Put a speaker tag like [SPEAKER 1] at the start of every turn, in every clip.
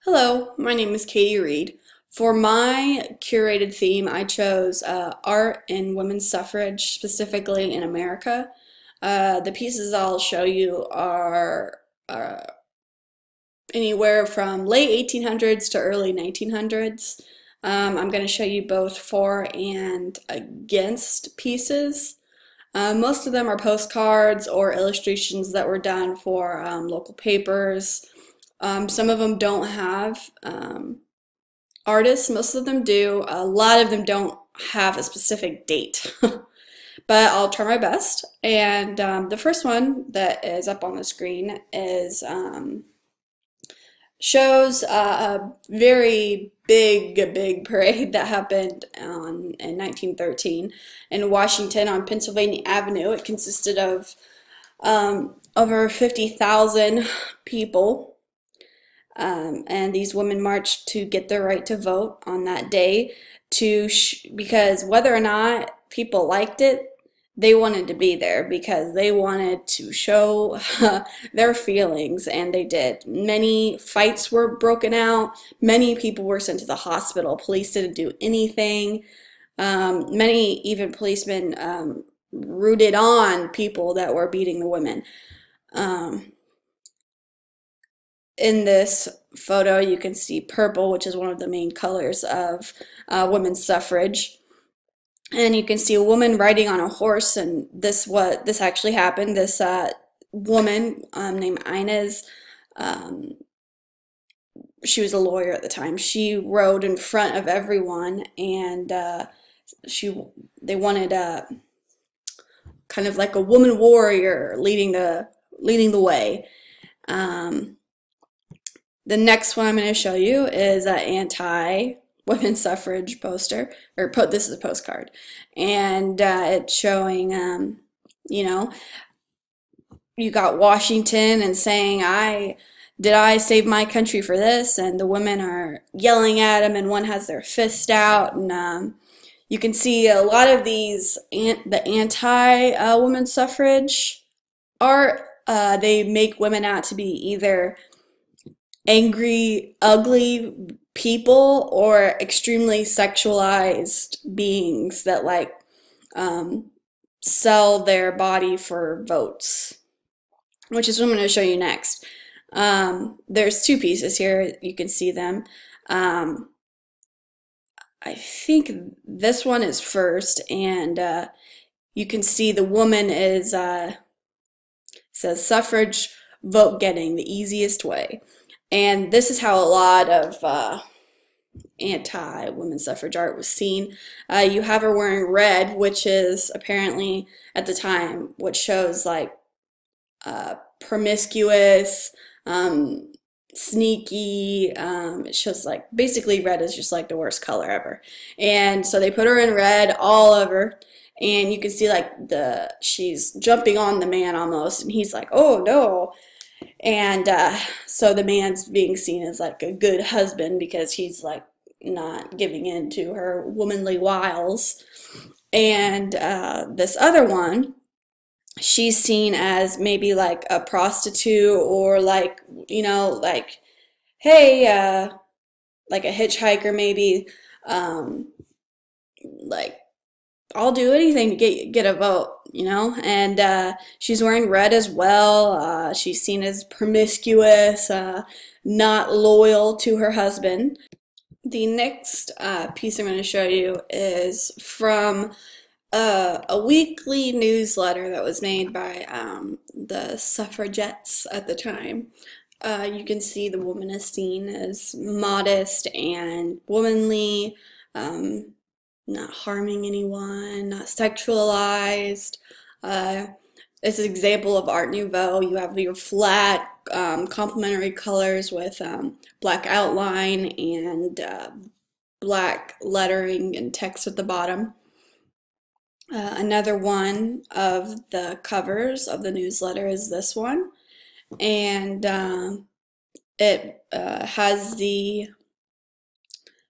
[SPEAKER 1] Hello, my name is Katie Reed. For my curated theme, I chose art and women's suffrage, specifically in America. The pieces I'll show you are anywhere from late 1800s to early 1900s. I'm going to show you both for and against pieces. Most of them are postcards or illustrations that were done for local papers. Some of them don't have artists, most of them do. A lot of them don't have a specific date, but I'll try my best. And the first one that is up on the screen is shows a very big parade that happened in 1913 in Washington on Pennsylvania Avenue. It consisted of over 50,000 people. And these women marched to get their right to vote on that day because whether or not people liked it, they wanted to be there because they wanted to show their feelings, and they did. Many fights were broken out. Many people were sent to the hospital. Police didn't do anything. Many even policemen rooted on people that were beating the women. In this photo, you can see purple, which is one of the main colors of women's suffrage. And you can see a woman riding on a horse, and this actually happened. This woman named Inez, she was a lawyer at the time. She rode in front of everyone, and they wanted kind of like a woman warrior leading the way. The next one I'm going to show you is an anti-women's suffrage poster, or this is a postcard, and it's showing, you know, you got Washington and saying, did I save my country for this? And the women are yelling at him, and one has their fist out, and you can see a lot of these, the anti-women's suffrage art, they make women out to be either angry, ugly people or extremely sexualized beings that sell their body for votes, which is what I'm going to show you next. There's two pieces here. You can see them. I think this one is first, and you can see the woman is says suffrage vote getting the easiest way. And this is how a lot of anti-women's suffrage art was seen. You have her wearing red, which is apparently at the time what shows like promiscuous, sneaky. It shows like basically red is just like the worst color ever. And so they put her in red all over. And you can see like she's jumping on the man almost, and he's like, "Oh no." And so the man's being seen as like a good husband because he's like not giving in to her womanly wiles. And this other one, she's seen as maybe like a prostitute, or like, you know, like, hey, like a hitchhiker maybe, like, I'll do anything to get a vote, you know? And she's wearing red as well. She's seen as promiscuous, not loyal to her husband. The next piece I'm going to show you is from a weekly newsletter that was made by the suffragettes at the time. You can see the woman is seen as modest and womanly, not harming anyone, not sexualized. It's an example of Art Nouveau. You have your flat, complementary colors with black outline and black lettering and text at the bottom. Another one of the covers of the newsletter is this one, and it has the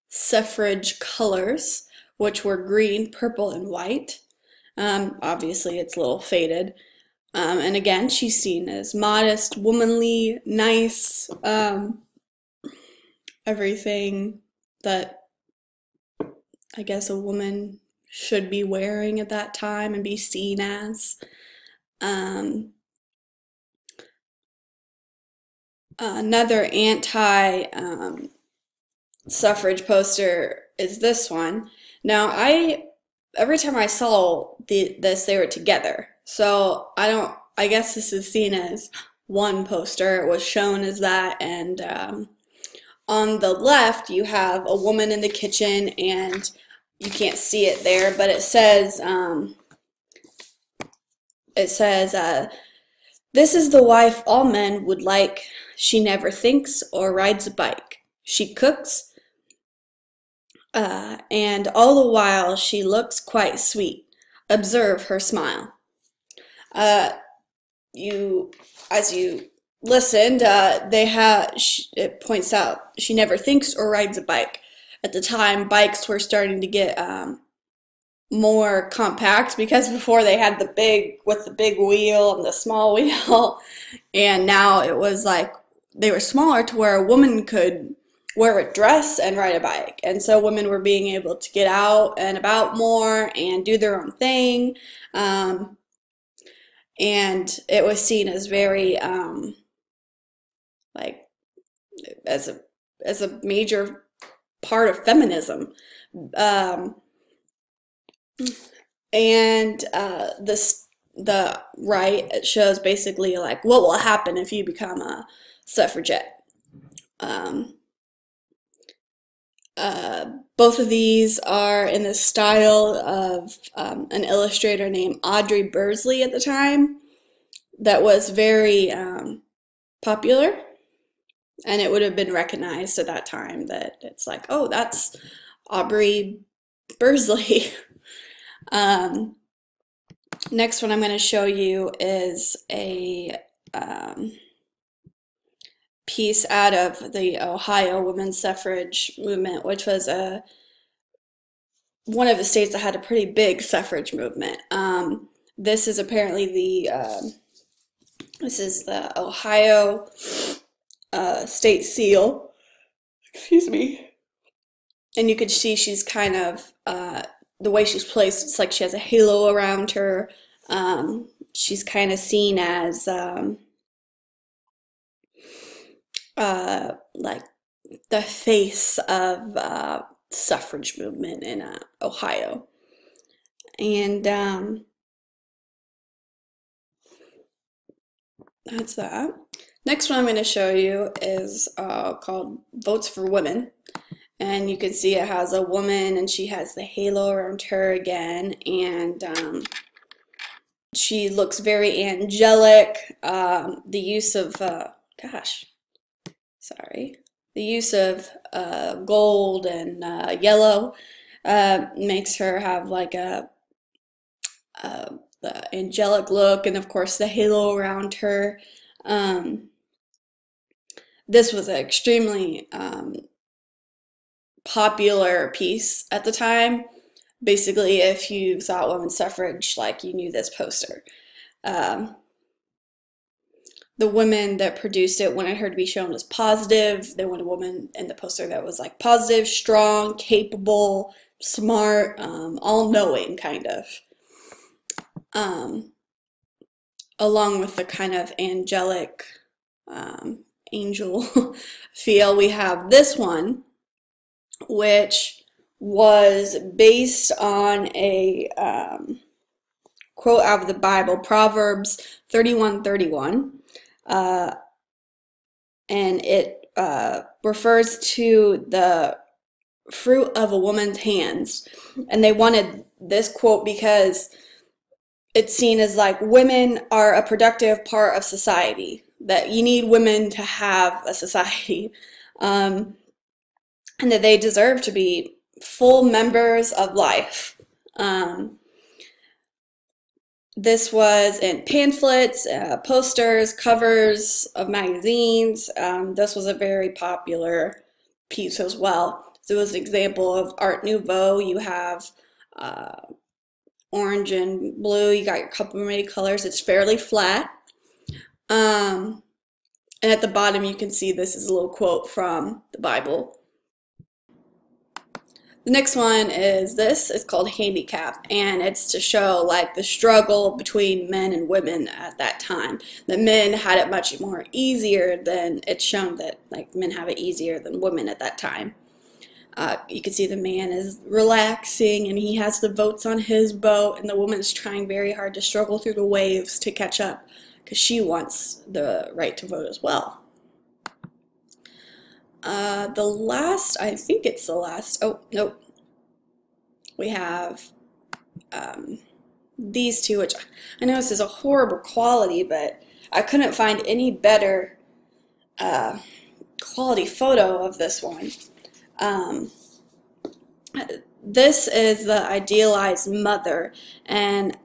[SPEAKER 1] suffrage colors, which were green, purple, and white. Obviously, it's a little faded. And again, she's seen as modest, womanly, nice, everything that I guess a woman should be wearing at that time and be seen as. Um, Another anti suffrage poster is this one. Now, every time I saw this, they were together. So I guess this is seen as one poster. It was shown as that, and on the left, you have a woman in the kitchen, and you can't see it there, but it says, "This is the wife all men would like. She never thinks or rides a bike. She cooks, and all the while she looks quite sweet. Observe her smile." Uh, you, as you listened, it points out she never thinks or rides a bike. At the time, bikes were starting to get more compact because before they had the big wheel and the small wheel, and now it was like they were smaller to where a woman could wear a dress and ride a bike. And so women were being able to get out and about more and do their own thing. And it was seen as very like as a major part of feminism. Um, and the right, it shows basically like what will happen if you become a suffragette. Um, Both of these are in the style of an illustrator named Audrey Bursley at the time that was very popular, and it would have been recognized at that time that it's like, oh, that's Aubrey Bursley. Next one I'm going to show you is a piece out of the Ohio women's suffrage movement, which was one of the states that had a pretty big suffrage movement. This is apparently this is the Ohio state seal. Excuse me. And you could see she's kind of the way she's placed. It's like she has a halo around her. She's kind of seen as like the face of suffrage movement in Ohio. And that's that. Next one I'm going to show you is called Votes for Women. And you can see it has a woman, and she has the halo around her again. And she looks very angelic. The use of, the use of gold and yellow makes her have like the angelic look, and of course the halo around her. This was an extremely popular piece at the time. Basically, if you thought women's suffrage, like, you knew this poster. The women that produced it wanted her to be shown as positive. They wanted a woman in the poster that was like positive, strong, capable, smart, all-knowing kind of. Along with the kind of angelic angel feel, we have this one, which was based on a quote out of the Bible, Proverbs 31:31. And it refers to the fruit of a woman's hands. And they wanted this quote because it's seen as like women are a productive part of society, that you need women to have a society, and that they deserve to be full members of life. This was in pamphlets, posters, covers of magazines. This was a very popular piece as well. So it was an example of Art Nouveau. You have orange and blue. You got your couple of many colors. It's fairly flat. And at the bottom you can see this is a little quote from the Bible. The next one is this. It's called Handicap, and it's to show like the struggle between men and women at that time. The men had it much more easier than it's shown that like men have it easier than women at that time. You can see the man is relaxing and he has the votes on his boat, and the woman is trying very hard to struggle through the waves to catch up because she wants the right to vote as well. The last, I think it's the last, oh, nope. We have these two, which I know this is a horrible quality, but I couldn't find any better quality photo of this one. This is the idealized mother, and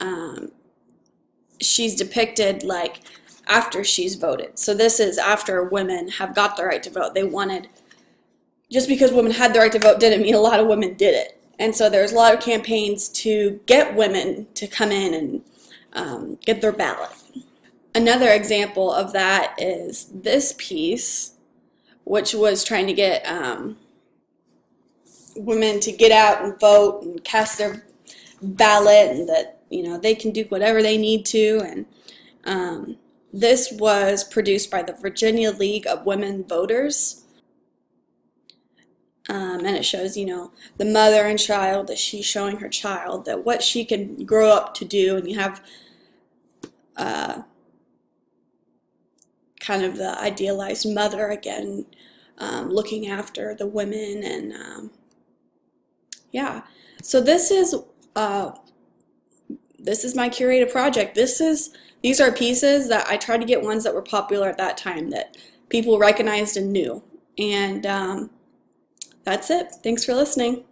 [SPEAKER 1] she's depicted like after she's voted. So this is after women have got the right to vote. They wanted, just because women had the right to vote didn't mean a lot of women did it. And so there's a lot of campaigns to get women to come in and get their ballot. Another example of that is this piece, which was trying to get women to get out and vote and cast their ballot, and that, you know, they can do whatever they need to. And this was produced by the Virginia League of Women Voters. And it shows, you know, the mother and child, that she's showing her child that what she can grow up to do. And you have kind of the idealized mother again, looking after the women. And yeah, so this is my curated project. These are pieces that I tried to get ones that were popular at that time that people recognized and knew. And that's it. Thanks for listening.